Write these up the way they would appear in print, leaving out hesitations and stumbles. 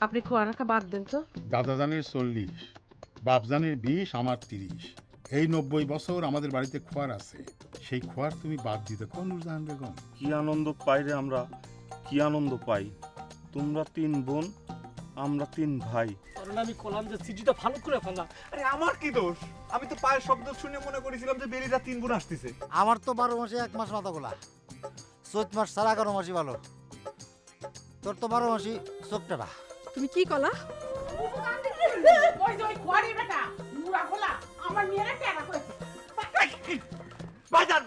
আপনি খোয়া রাখা বাদ দেন তো। দাদা জানের 40, বাপ জানের 20, আমার 30। এই 90 বছর আমাদের বাড়িতে খোয়ার আছে, সেই খোয়ার তুমি বাদ দিতে কোন নুরজাহান বেগম? কি আনন্দ পাই রে আমরা, কি আনন্দ পাই। তোমরা 3 বোন, আমরা 3 ভাই। কারণ আমি কলাম যে সিটিটা ভালো করে ফেলা। আরে আমার কি দোষ? আমি তো পায়ের শব্দ শুনে মনে করেছিলাম যে বেলিরা 3 গুণ আসতেছে। আমার তো 12 মাসে 1 মাস মাথা গোলা, 14 মাস ছাড়া 11 মাসই ভালো। তোর তো 12 মাসই চোখটা। তুমি কি কলা? ওই যে ওই খোয়ারি বেটা মুড়া খোলা আমার মেয়েরা টেরা করেছে। বাজার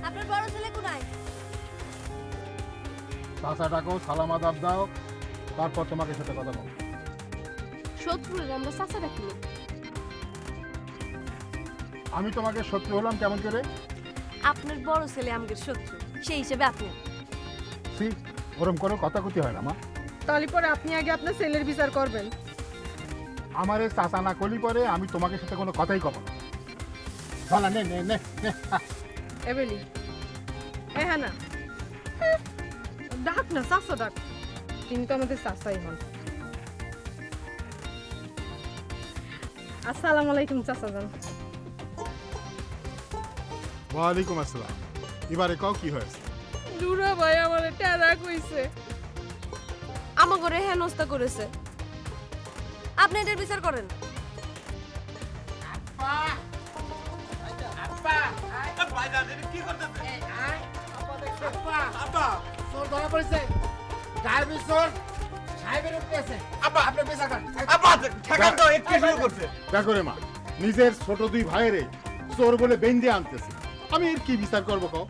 আপনার বড় ছেলে কোথায়? চাচা ডাকো, সালাম আদাব দাও, তারপর তোমাকে সাথে কথা বলবো। শত্রুর আমরা চাচা ডাকি। আমি তোমাকে শত্রু হলাম কেমন করে? আপনার বড় ছেলে আমাদের শত্রু, সেই হিসেবে আপনি। ওরম কোনো কথা কথি হয় না মা। তাহলে পরে আপনি আগে আপনার ছেলের বিচার করবেন। আমার এই চাচা না কলি পরে আমি তোমাকে সাথে কোনো কথাই কব না। চলা নে নে নে নে। এবেলি হ্যাঁ না, ডাক না চাচা ডাক, কিন্তু আমাদের চাচাই হন। আসসালামু আলাইকুম চাচা যান। ওয়ালাইকুম আসসালাম। এবারে কও কি হয়েছে? দুরা ভাই আমার টেরা কইছে, আমার ঘরে হেনস্থা করেছে। আপনি এটার বিচার করেন। বাজার কি করতেছে? আব্বা চোর ধরা পড়েছে, গায়েবী চোর সাহেবের উঠতেছে। আব্বা আপনি বিচার করেন। আব্বা ঠেকান তো, একটু শুরু করছে। দেখো রে মা, নিজের ছোট দুই ভাইয়েরে চোর বলে বেঁধে আনতেছে, আমি এর কি বিচার করবো কও?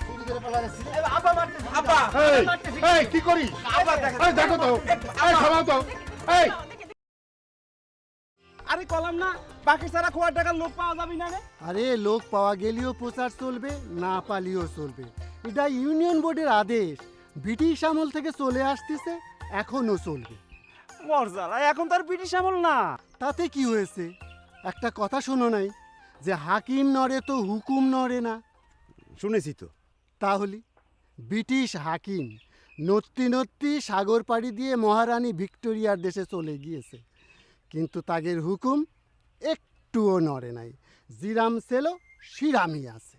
চুরি করে পালাইছে। আব্বা মারতেছে। আব্বা এই, এই কি করিস? আব্বা দেখেন। এই দেখো তো, এই থামাও তো, এই। আরে কলাম না বাকি সারা খোয়ার টাকার লোক পাওয়া যাবে না রে। আরে লোক পাওয়া গেলেও প্রচার চলবে, না পালিও চলবে। এটা ইউনিয়ন বোর্ডের আদেশ, ব্রিটিশ আমল থেকে চলে আসতেছে, এখনো চলবে। মরজালা এখন তার ব্রিটিশ আমল না। তাতে কি হয়েছে? একটা কথা শোনো নাই যে হাকিম নড়ে তো হুকুম নড়ে না? শুনেছি তো। তাহলে ব্রিটিশ হাকিম নত্তি নত্তি সাগর পাড়ি দিয়ে মহারানী ভিক্টোরিয়ার দেশে চলে গিয়েছে, কিন্তু তাগের হুকুম একটুও নড়ে নাই। জিরাম ছিল শিরামই আছে।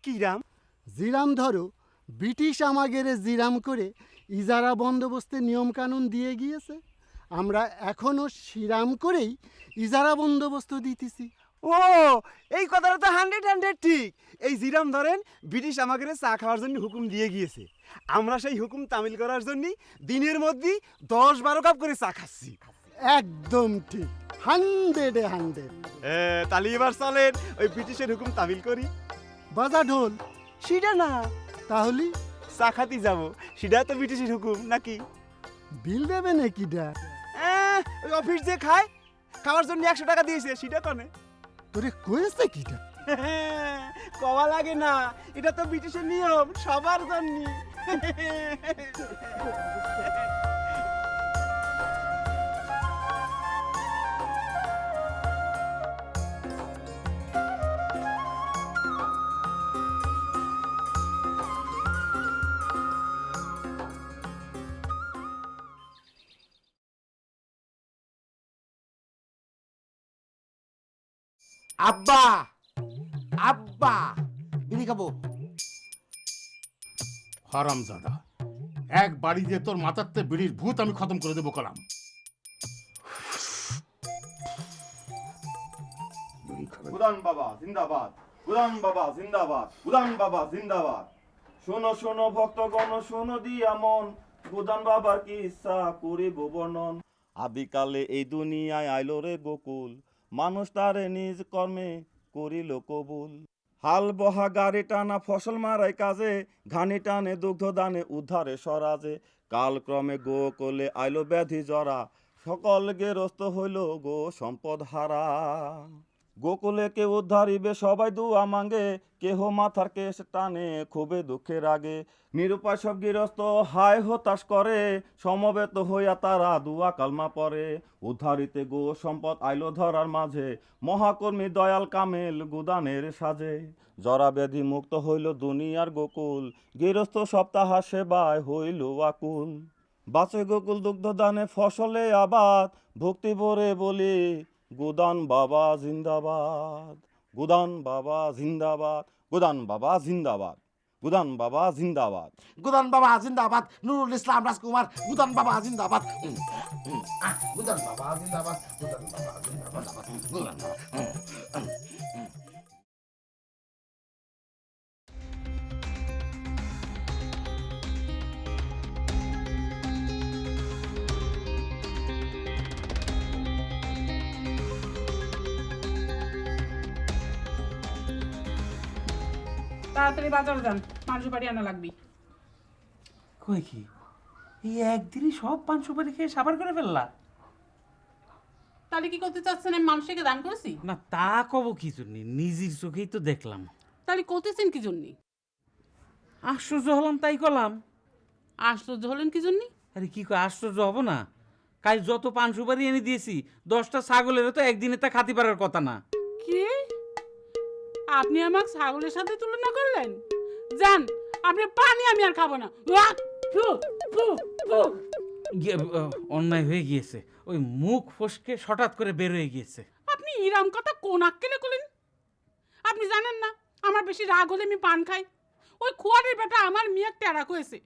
কিরাম? জিরাম ধরো, ব্রিটিশ আমাগেরে জিরাম করে ইজারা বন্দোবস্তের নিয়মকানুন দিয়ে গিয়েছে, আমরা এখনো শিরাম করেই ইজারা বন্দোবস্ত দিতেছি। ও এই কথাটা তো 100 ঠিক। এই জিরাম ধরেন ব্রিটিশ আমাকে চা খাওয়ার জন্য হুকুম দিয়ে গিয়েছে, আমরা সেই হুকুম তামিল করার জন্য দিনের মধ্যে 10-12 কাপ করে চা খাচ্ছি। একদম ঠিক, 100-এ 100। তাহলে এবার চলেন ওই ব্রিটিশের হুকুম তামিল করি। বাজা ঢোল। সেটা না, তাহলে চা খাতি যাবো, সেটা তো ব্রিটিশের হুকুম নাকি? বিল দেবে নাকি? ওই অফিস যে খায়, খাওয়ার জন্য 100 টাকা দিয়েছে, সেটা কনে? তোরে কয়েছে কিটা? কওয়া লাগে না, এটা তো ব্রিটিশের নিয়ম সবার জন্য। আব্বা আব্বা বিড়ি খাবো। হারামজাদা, এক বাড়ি দিয়ে তোর মাথাতে বিড়ির ভূত আমি খতম করে দেবো কলাম। উদান বাবা জিন্দাবাদ, উদান বাবা জিন্দাবাদ, উদান বাবা জিন্দাবাদ। শোনো শোনো ভক্তগণ, শোনো দিয়া মন, উদান বাবার কি ইচ্ছা করিব বর্ণন। আদিকালে এই দুনিয়ায় আইলো রে গোকুল, মানুষ তারে নিজ কর্মে করিল কবুল। হাল বহা গাড়ি টানা ফসল মারাই কাজে, ঘানি টানে দুগ্ধ দানে উদ্ধারে স্বরাজে। কালক্রমে গোকুলে আইলো ব্যাধি জরা, সকল গেরস্ত হইল গো সম্পদ হারা। গোকুলে কেউ উদ্ধারিবে সবাই দুয়া মাঙ্গে, কেহ মাথার কেশ টানে খুবই দুঃখের আগে। নিরুপায় সব গৃহস্থ হায় হতাশ করে, সমবেত হইয়া তারা দুয়া কালমা পরে। উদ্ধারিতে গো সম্পদ আইলো ধরার মাঝে, মহাকর্মী দয়াল কামেল গুদানের সাজে। জরা ব্যাধি মুক্ত হইল দুনিয়ার গোকুল, গৃহস্থ সপ্তাহ সেবায় হইল আকুল। বাঁচে গোকুল দুগ্ধ দানে ফসলে আবাদ, ভক্তি ভরে বলি গুদান বাবা জিন্দাবাদ। গুদান বাবা জিন্দাবাদ, গুদান বাবা জিন্দাবাদ, গুদান বাবা জিন্দাবাদ। গুদান বাবা জিন্দাবাদ, নুরুল ইসলাম রাজকুমার গুদান বাবা জিন্দাবাদ। গুদান বাবা জিন্দাবাদ, গুদান বাবা জিন্দাবাদ, গুদান বাবা। তাড়াতাড়ি বাজার যান, পান সুপারি আনা লাগবি। কই কি এই একদিনই সব পান সুপারি খেয়ে সাবার করে ফেললা? তাহলে কি করতে চাচ্ছেন, আমি মানুষকে দান করেছি? না তা কব কি জন্য, নিজের চোখেই তো দেখলাম। তাহলে করতেছেন কি জন্যে? আশ্চর্য হলাম তাই করলাম। আশ্চর্য হলেন কি জন্যে? আরে কি কয় আশ্চর্য হব না? কাল যত পান সুপারি এনে দিয়েছি 10টা ছাগলেরও তো একদিনে তা খাতি পারার কথা না। কি আপনি আমাকে ছাগলের সাথে তুলনা করলেন? যান, আপনি পানি আমি আর খাবো না। অন্যায় হয়ে গিয়েছে, ওই মুখ ফসকে হঠাৎ করে বের হয়ে গিয়েছে। আপনি ইরাম কথা কোন আক্কেলে করলেন? আপনি জানেন না আমার বেশি রাগ হলে আমি পান খাই। ওই খোয়ারের বেটা আমার মিয়া টেরা করেছে,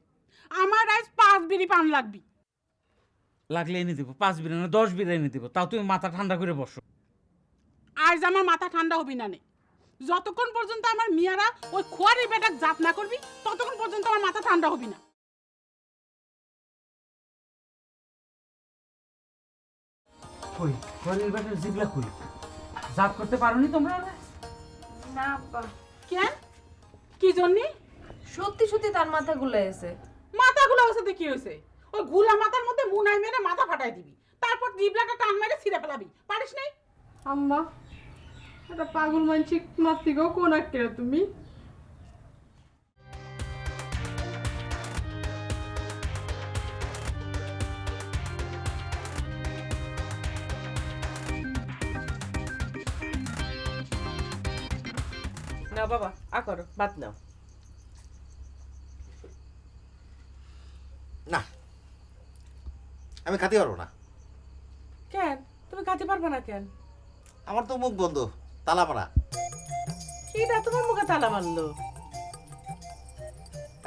আমার আজ 5 বিড়ি পান লাগবে। লাগলে এনে দিব, 5 বিড়ি না 10 বিড়ি এনে দিব, তাও তুমি মাথা ঠান্ডা করে বসো। আজ আমার মাথা ঠান্ডা হবি না নে। যতক্ষণ পর্যন্ত আমার মিয়ারা ওই খোয়ারের বেটাকে জাত না করবি, ততক্ষণ পর্যন্ত আমার মাথা ঠান্ডা হবি না। কই খড়ের ব্যাটার জিবলা কই? জাত করতে পারোনি তোমরা? না আব্বা, কেন? কি জন্যে? সত্যি সত্যি তার মাথা গুলাইছে। মাথাগুলো ওর কি হয়েছে? ওই গুলা মাথার মধ্যে মুনাই মেরে মাথা ফাটাই দিবি, তারপর জিবলাটা টান মেরে ছিঁড়ে ফেলাবি। পারিস নাই? আম্মা, এটা পাগল মানসিক মাতৃ গো, কোন আক্কেলে তুমি? না বাবা আ করো, ভাত নাও। না, আমি খাতে পারবো না। কেন তুমি খাতে পারবে না কেন? আমার তো মুখ বন্ধ, তালা মারা। কিটা তোমার মুখে তালা মারলো?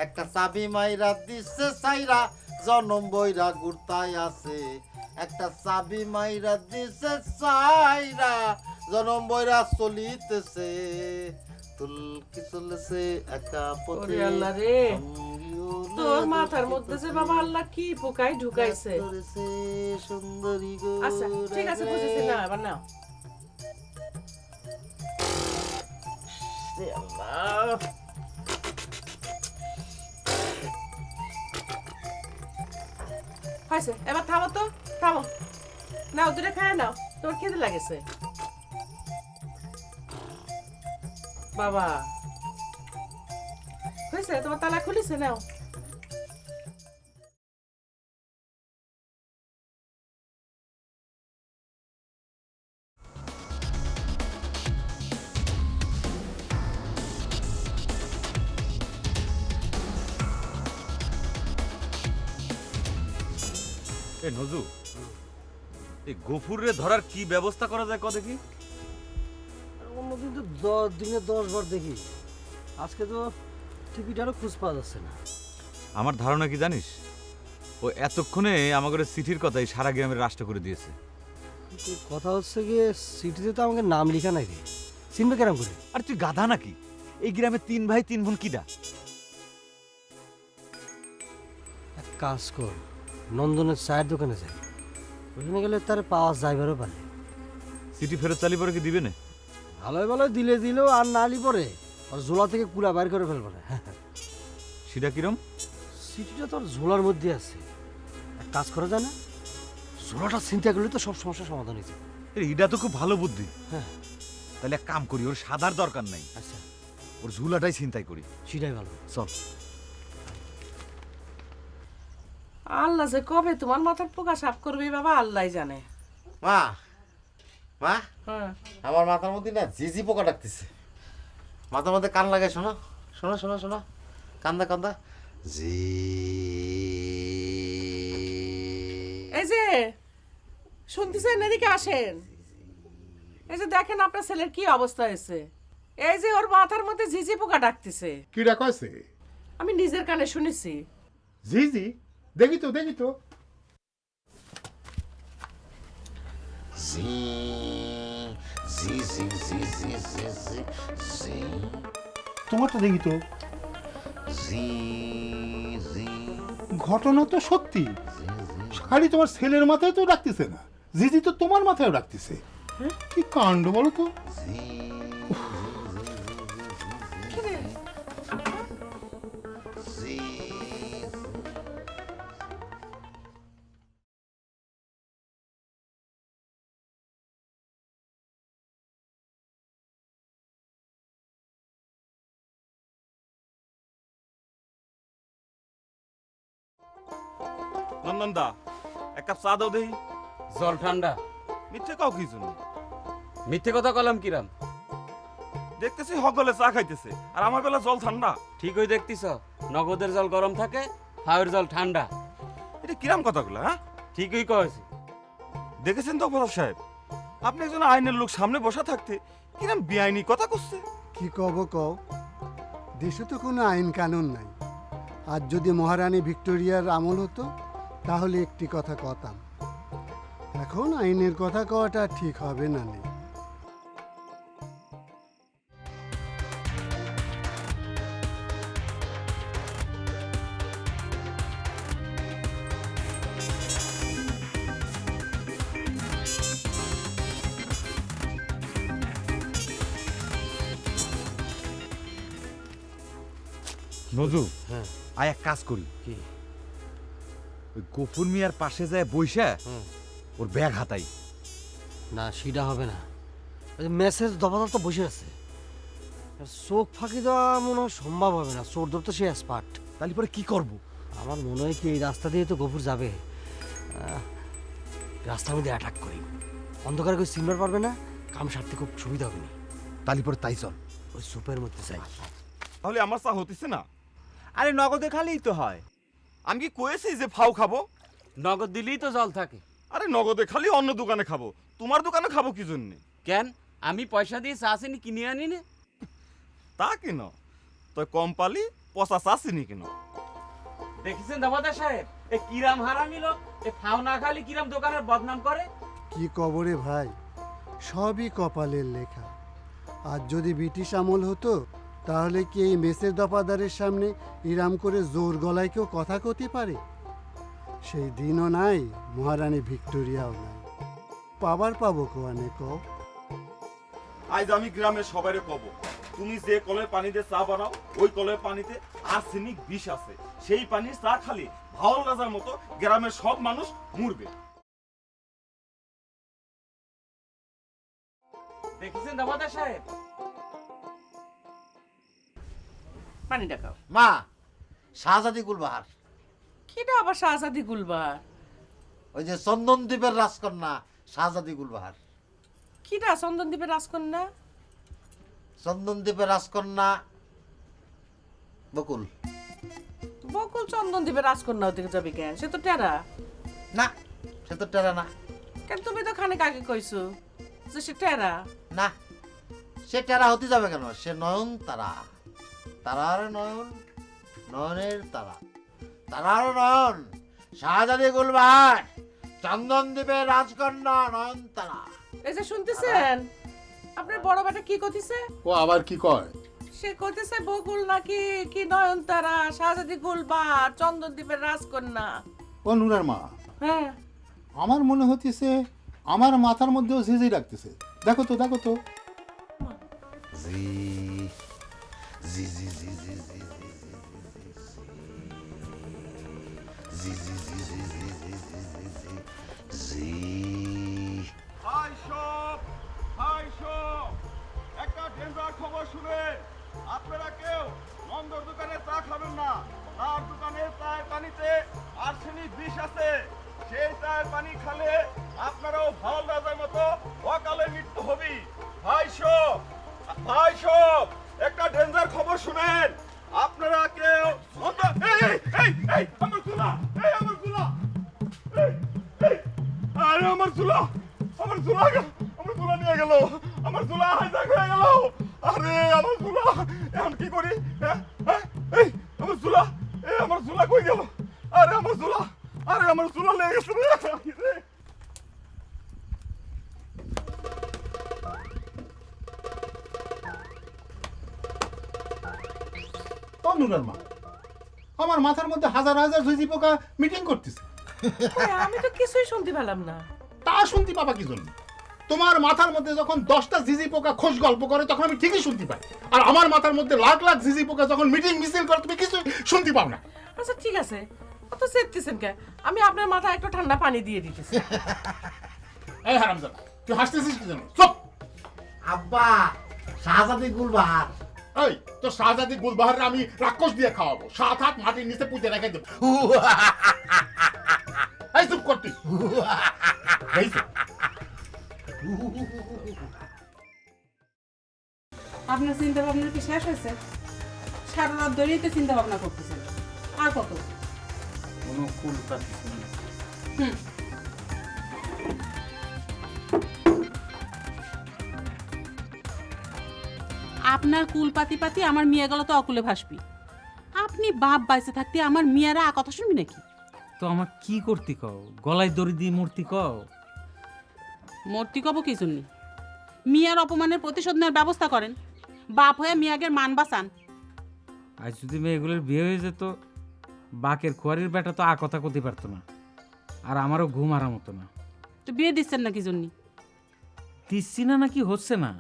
একটা চাবি মাইরা দিছে সাইরা, জনম বইরা গুরতাই আছে। একটা চাবি মাইরা দিছে সাইরা, জনম বইরা চলিতেছে। তুলকি চলেছে একা পথে। ওরে আল্লাহ রে, তোর মাথার মধ্যে যে বাবা আল্লাহ কি পোকাই ঢুকাইছে। সুন্দরী গো। আচ্ছা ঠিক আছে, বুঝেছি, না এবার নাও। আল্লাহ, হয়েছে, এবার থামো তো, থামো। নাও দুটো খায় নাও, তোর খেতে লাগেছে। বাবা হয়েছে, তোমার তালা খুলিছে, নাও। এ নজু, এই গফুরে ধরার কি ব্যবস্থা করা যায় ক দেখি? অন্যদিন তো 10 দিনে 10 বার দেখি, আজকে তো টিকিটারও খোঁজ পাওয়া যাচ্ছে না। আমার ধারণা কি জানিস, ও এতক্ষণে আমাদের চিঠির কথাই সারা গ্রামের রাষ্ট্র করে দিয়েছে। কিন্তু কথা হচ্ছে গিয়ে সিটিতে তো আমাকে নাম লেখা নাই রে, চিনবে কেরাম করে? আর তুই গাধা নাকি? এই গ্রামে 3 ভাই 3 বোন কিডা? এক কাজ কর, নন্দনের চায়ের দোকানে যাই, ওখানে গেলে তার পাওয়া যাইবারও পারে। চিঠি ফেরত চালি পরে কি দিবে না? ভালোই ভালো দিলে দিলেও আর নালি পরে আর ঝোলা থেকে কুলা বাইর করে ফেলবো না। সেটা কিরম? সিটিটা তোর ঝোলার মধ্যে আছে, এক কাজ করা যায় না, জোড়াটা চিন্তা করলে তো সব সমস্যার সমাধান হয়েছে। এটা তো খুব ভালো বুদ্ধি। হ্যাঁ। তাহলে এক কাম করি, ওর সাদার দরকার নাই, আচ্ছা, ওর ঝুলাটাই চিন্তাই করি। সেটাই ভালো। চল। আল্লাহ যে কবে তোমার মাথার পোকা সাফ করবে বাবা আল্লাহ জানে। মা, মা, হ্যাঁ আমার মাথার মধ্যে না জিজি পোকা ডাকতেছে। মাথার মধ্যে কান লাগে, শোনো শোনো শোনো শোনো, কান্দা কান্দা জি। এই যে শুনতেছেন, এদিকে আসেন। এই যে দেখেন আপনার ছেলের কি অবস্থা হয়েছে। এই যে ওর মাথার মধ্যে ঝিঝি পোকা ডাকতেছে। কি ডাকাছে? আমি নিজের কানে শুনেছি। জি জি, দেখি তো দেখি তো। জি জি জি জি জি জি জি জি তোমারটা দেখি তো। জি জি ঘটনা তো সত্যি, খালি তোমার ছেলের মাথায় তো ডাকতেছে না, জিজি তো তোমার মাথায়ও ডাকতেছে। কি কাণ্ড বলো তো। জি। নন্দনদা, এক কাপ চা দাও দেহি। জল ঠান্ডা। মিথ্যে কাউ কি জন্য? মিথ্যে কথা কলাম কিরাম? দেখতেছি সকলে চা খাইতেছে আর আমার বেলা জল ঠান্ডা। ঠিকই দেখতিস, নগদের জল গরম থাকে, ফাওয়ের জল ঠান্ডা। এটা কিরাম কথাগুলো? হ্যাঁ, ঠিকই কয়েছি। দেখেছেন তো প্রধান সাহেব, আপনি একজন আইনের লোক সামনে বসা থাকতে কিরাম বেআইনি কথা করছে। কি কব কও, দেশে তো কোনো আইন কানুন নাই। আর যদি মহারানী ভিক্টোরিয়ার আমল হতো তাহলে একটি কথা কতাম। এখন আইনের কথা কওয়াটা ঠিক হবে না নেই। নজু, হ্যাঁ। আয় এক কাজ করি, কি? ওই গফুর মিয়ার পাশে যায় বইসা ওর ব্যাগ হাতাই। না, সেটা হবে না। মেসেজ দফাদার তো বসে আছে, চোখ ফাঁকি দেওয়া মনে হয় সম্ভব হবে না। চোর তো সে এক্সপার্ট। তাহলে পরে কি করব? আমার মনে হয় কি এই রাস্তা দিয়ে তো গফুর যাবে, রাস্তার মধ্যে অ্যাটাক করি। অন্ধকারে কেউ চিনবার পারবে না, কাম সারতে খুব সুবিধা হবে না। তাহলে পরে তাই চল। ওই সুপের মধ্যে চাই। তাহলে আমার চা হতেছে না? আরে নগদে খালিই তো হয়। আমি কি কয়েছি যে ফাও খাবো? নগদ দিলেই তো জল থাকে। আরে নগদে খালি অন্য দোকানে খাবো, তোমার দোকানে খাবো কি জন্যে? কেন, আমি পয়সা দিয়ে চা চিনি কিনে আনি না? তা কেন? তুই কম পালি পচা চা চিনি কেন? দেখেছেন দাবাদার সাহেব, এ কিরাম হারামি লোক, এ ফাও না খালি কিরাম দোকানের বদনাম করে। কি কবরে ভাই, সবই কপালের লেখা। আর যদি ব্রিটিশ আমল হতো তাহলে কি এই মেসের দফাদারের সামনে ইরাম করে জোর গলায় কেউ কথা কতে পারে? সেই দিনও নাই, মহারানী ভিক্টোরিয়াও নাই। পাবার পাবো কোয়ানে কও। আজ আমি গ্রামের সবাইরে কব, তুমি যে কলের পানিতে চা বানাও ওই কলের পানিতে আর্সেনিক বিষ আছে। সেই পানির চা খালি ভাওয়াল রাজার মতো গ্রামের সব মানুষ মরবে। দেখেছেন দাবাদার সাহেব? পানি ডাকাও। মা, শাহজাদি গুলবাহার, কিটা আবার শাহজাদি গুলবাহার? ওই যে চন্দনদ্বীপের রাজকন্যা শাহজাদি গুলবাহার। কিটা চন্দনদ্বীপের রাজকন্যা? চন্দনদ্বীপের রাজকন্যা বকুল। বকুল চন্দনদ্বীপের রাজকন্যা হতে যাবে কেন? সে তো টেরা। না, সে তো টেরা না। কেন তুমি তো খানিক আগে কইছো যে সে টেরা। না, সে টেরা হতে যাবে কেন? সে নয়ন তারা, তারার নয়ন, নয়নের তারা, তারার নয়ন, শাহজাদি গুলবাহার, চন্দনদ্বীপের রাজকন্যা নয়ন তারা। এই যে শুনতেছেন, আপনার বড় বেটা কি কইতেছে? ও আবার কি কয়? সে কইতেছে বকুল নাকি কি নয়নতারা, শাহজাদি গুলবাহার, চন্দনদ্বীপের রাজকন্যা। ও নুরার মা, হ্যাঁ, আমার মনে হচ্ছে আমার মাথার মধ্যেও ঝিঝি রাখতেছে। দেখো তো দেখো তো। জি জি জি জি জি জি জি জি জি জি জি জি জি জি জি জি জি হাই সব একটা ডেঞ্জার খবর শুনে আপনারা কেউ নন্দর দোকানে চা খাবেন না। তার দোকানের চায়ের পানিতে আর্সেনিক বিষ আছে। সেই চায়ের পানি খেলে আপনারাও ভাল রাজার মতো অকালে মৃত্যু হবে। ভাই সব একটা ডেঞ্জার খবর শুনেন। আপনারা কেউ আমার চুলা আরে আমার চুলা নিয়ে গেল। আমার চুলা হাইজাক হয়ে গেল। আরে আমার চুলা এখন কি করি? আমার চুলা কই গেল? আরে আমার চুলা লেগে গেছে রে। মা আমার মাথার মধ্যে হাজার হাজার ঝুঁজি পোকা মিটিং করতেছে। আমি তো কিছুই শুনতে পেলাম না। তা শুনতে পাবা কি জন্য? তোমার মাথার মধ্যে যখন 10টা ঝিঝি পোকা খোশ গল্প করে তখন আমি ঠিকই শুনতে পাই, আর আমার মাথার মধ্যে লাখ লাখ ঝিঝি পোকা যখন মিটিং মিছিল করে তুমি কিছু শুনতে পাও না। আচ্ছা ঠিক আছে, অত চেপতেছেন কে? আমি আপনার মাথায় একটু ঠান্ডা পানি দিয়ে দিতেছি। এই হারামজাদা, তুই হাসতেছিস কি জন্য? চুপ! আব্বা শাহজাদি গুলবাহার। এই তো শাহজাদি গুলবাহারে আমি রাক্ষস দিয়ে খাওয়াবো, 7 হাত মাটির নিচে পুঁতে রেখে দেবো। এই চুপ করতি। এই চুপ। আপনার চিন্তা ভাবনা কি শেষ হয়েছে? সারা রাত ধরেই তো চিন্তা ভাবনা করতেছেন। আর কত? কোনো কুল পাচ্ছি না। আপনার কুল পাতি পাতি আমার মিয়া গেল তো অকুলে ভাসবি। আপনি বাপ বাইসে থাকতে আমার মিয়ারা কথা শুনবি নাকি? তো আমার কি করতে কও? গলায় দড়ি দিয়ে মূর্তি কও? মূর্তি কব কি জন্য? মিয়ার অপমানের প্রতিশোধ নেওয়ার ব্যবস্থা করেন। বাপ হয়ে মিয়াগের মান বাঁচান। আজ যদি মেয়েগুলোর বিয়ে হয়ে যেত, বাকের খোয়ারির বেটা তো কথা করতে পারতো না, আর আমারও ঘুম আরাম হতো না। তো বিয়ে দিচ্ছেন না কি জন্য? দিচ্ছি না নাকি হচ্ছে না,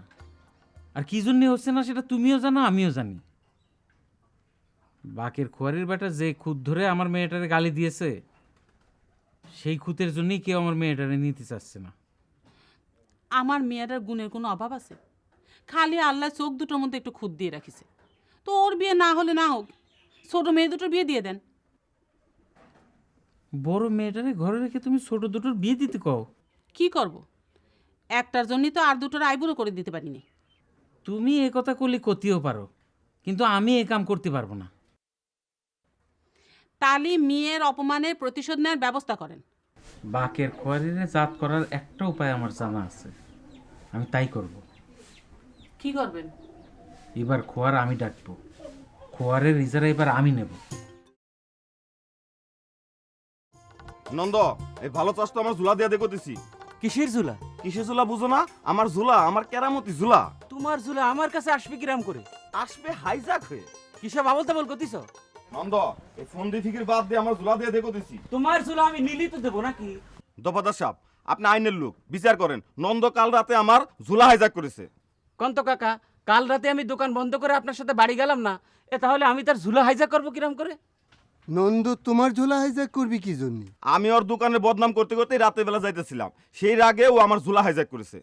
আর কি জন্যে হচ্ছে না সেটা তুমিও জানো আমিও জানি। বাকের খোয়ারির বেটা যে খুদ ধরে আমার মেয়েটারে গালি দিয়েছে, সেই খুঁতের জন্যই কেউ আমার মেয়েটারে নিতে চাচ্ছে না। আমার মেয়েটার গুণের কোনো অভাব আছে? খালি আল্লাহ চোখ দুটোর মধ্যে একটু খুদ দিয়ে রাখিছে। তো ওর বিয়ে না হলে না হোক, ছোট মেয়ে দুটোর বিয়ে দিয়ে দেন। বড় মেয়েটারে ঘরে রেখে তুমি ছোট দুটোর বিয়ে দিতে কও? কি করব? একটার জন্যই তো আর দুটোর আইবুড়ো করে দিতে পারিনি। তুমি এ কথা করলে করতেও পারো, কিন্তু আমি এ কাম করতে পারবো না। তালি মেয়ের অপমানের প্রতিশোধ নেওয়ার ব্যবস্থা করেন। বাকের খোয়ারিরে জাত করার একটা উপায় আমার জানা আছে, আমি তাই করব। কি করবেন? এবার খোয়ার আমি ডাকবো, খোয়ারের ইজারা এবার আমি নেব। নন্দ, এই ভালো চাষ তো আমার ঝুলা দিয়ে দেখতেছি। কিসের ঝুলা? কিসের ঝুলা বুঝো না? আমার ঝুলা, আমার কেরামতি ঝুলা। তোমার ঝুলা আমার কাছে আসবে কিরাম করে? আসবে হাইজাক হয়ে। কিসব আবল তাবল করতিছ? নন্দ, এই ফোন দিয়ে ফিকির বাদ দিয়ে আমার ঝুলা দিয়ে দেখতেছি। তোমার ঝুলা আমি নিলি তো দেবো নাকি? দফাদার সাহেব, আপনি আইনের লোক, বিচার করেন। নন্দ কাল রাতে আমার ঝুলা হাইজাক করেছে। কন্ত কাকা, কাল রাতে আমি দোকান বন্ধ করে আপনার সাথে বাড়ি গেলাম না, তাহলে আমি তার ঝুলা হাইজাক করবো কিরাম করে? নন্দ তোমার ঝোলা হাইজাক করবি কি জন্য? আমি ওর দোকানে বদনাম করতে করতে রাতে বেলা যাইতেছিলাম, সেই আগে ও আমার ঝুলা হাইজাক করেছে।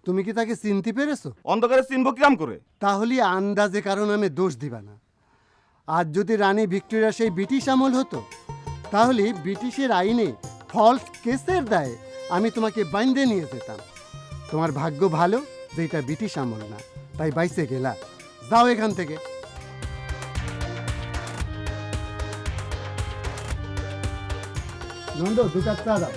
তুমি কি তাকে চিনতে পেরেছো? অন্ধকারে চিনবো কিরাম করে? তাহলে আন্দাজে কারণ আমি দোষ দিবা না। আজ যদি রানী ভিক্টোরিয়া সেই ব্রিটিশ আমল হতো, তাহলে ব্রিটিশের আইনে ফলস কেসের দায়ে আমি তোমাকে বাইন্ধে নিয়ে যেতাম। তোমার ভাগ্য ভালো যে এটা ব্রিটিশ আমল না, তাই বাইসে গেলা। যাও এখান থেকে। নন্দ, 2 কাপ চা দাও।